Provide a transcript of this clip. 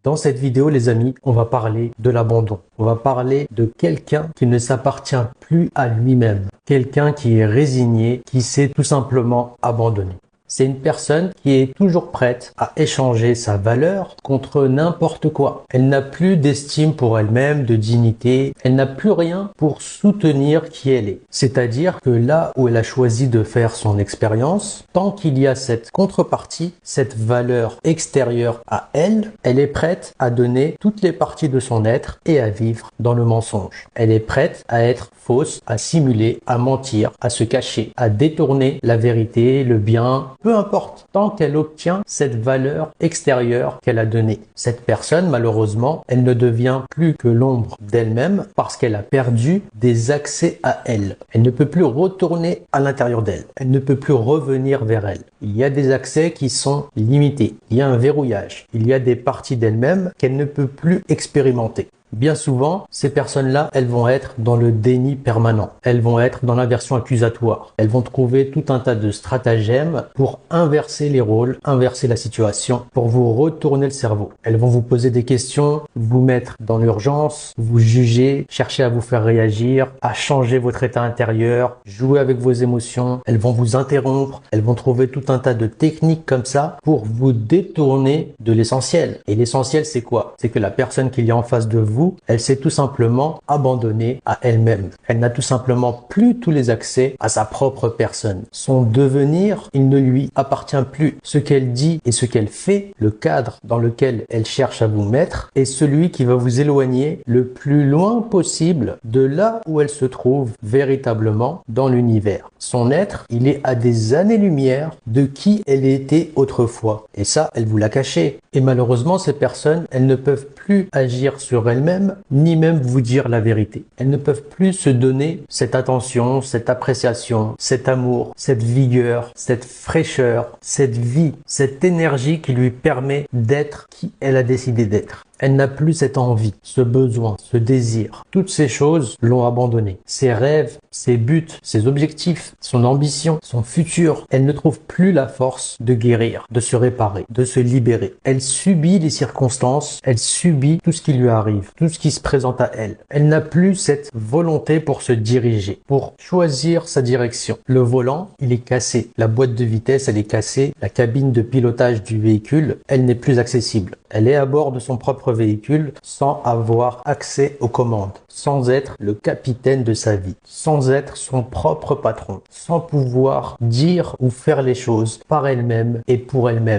Dans cette vidéo, les amis, on va parler de l'abandon. On va parler de quelqu'un qui ne s'appartient plus à lui-même. Quelqu'un qui est résigné, qui s'est tout simplement abandonné. C'est une personne qui est toujours prête à échanger sa valeur contre n'importe quoi. Elle n'a plus d'estime pour elle-même, de dignité. Elle n'a plus rien pour soutenir qui elle est. C'est-à-dire que là où elle a choisi de faire son expérience, tant qu'il y a cette contrepartie, cette valeur extérieure à elle, elle est prête à donner toutes les parties de son être et à vivre dans le mensonge. Elle est prête à être fausse, à simuler, à mentir, à se cacher, à détourner la vérité, le bien, peu importe, tant qu'elle obtient cette valeur extérieure qu'elle a donnée. Cette personne, malheureusement, elle ne devient plus que l'ombre d'elle-même parce qu'elle a perdu des accès à elle. Elle ne peut plus retourner à l'intérieur d'elle. Elle ne peut plus revenir vers elle. Il y a des accès qui sont limités. Il y a un verrouillage. Il y a des parties d'elle-même qu'elle ne peut plus expérimenter. Bien souvent, ces personnes-là, elles vont être dans le déni permanent. Elles vont être dans l'inversion accusatoire. Elles vont trouver tout un tas de stratagèmes pour inverser les rôles, inverser la situation, pour vous retourner le cerveau. Elles vont vous poser des questions, vous mettre dans l'urgence, vous juger, chercher à vous faire réagir, à changer votre état intérieur, jouer avec vos émotions. Elles vont vous interrompre. Elles vont trouver tout un tas de techniques comme ça pour vous détourner de l'essentiel. Et l'essentiel, c'est quoi? C'est que la personne qu'il y a en face de vous, elle s'est tout simplement abandonnée à elle-même. Elle n'a tout simplement plus tous les accès à sa propre personne. Son devenir, il ne lui appartient plus. Ce qu'elle dit et ce qu'elle fait, le cadre dans lequel elle cherche à vous mettre, est celui qui va vous éloigner le plus loin possible de là où elle se trouve véritablement dans l'univers. Son être, il est à des années-lumière de qui elle était autrefois. Et ça, elle vous l'a caché. Et malheureusement, ces personnes, elles ne peuvent plus agir sur elles-mêmes, ni même vous dire la vérité. Elles ne peuvent plus se donner cette attention, cette appréciation, cet amour, cette vigueur, cette fraîcheur, cette vie, cette énergie qui lui permet d'être qui elle a décidé d'être. Elle n'a plus cette envie, ce besoin, ce désir. Toutes ces choses l'ont abandonnée. Ses rêves, ses buts, ses objectifs, son ambition, son futur. Elle ne trouve plus la force de guérir, de se réparer, de se libérer. Elle subit les circonstances, elle subit tout ce qui lui arrive, tout ce qui se présente à elle. Elle n'a plus cette volonté pour se diriger, pour choisir sa direction. Le volant, il est cassé. La boîte de vitesse, elle est cassée. La cabine de pilotage du véhicule, elle n'est plus accessible. Elle est à bord de son propre véhicule sans avoir accès aux commandes, sans être le capitaine de sa vie, sans être son propre patron, sans pouvoir dire ou faire les choses par elle-même et pour elle-même.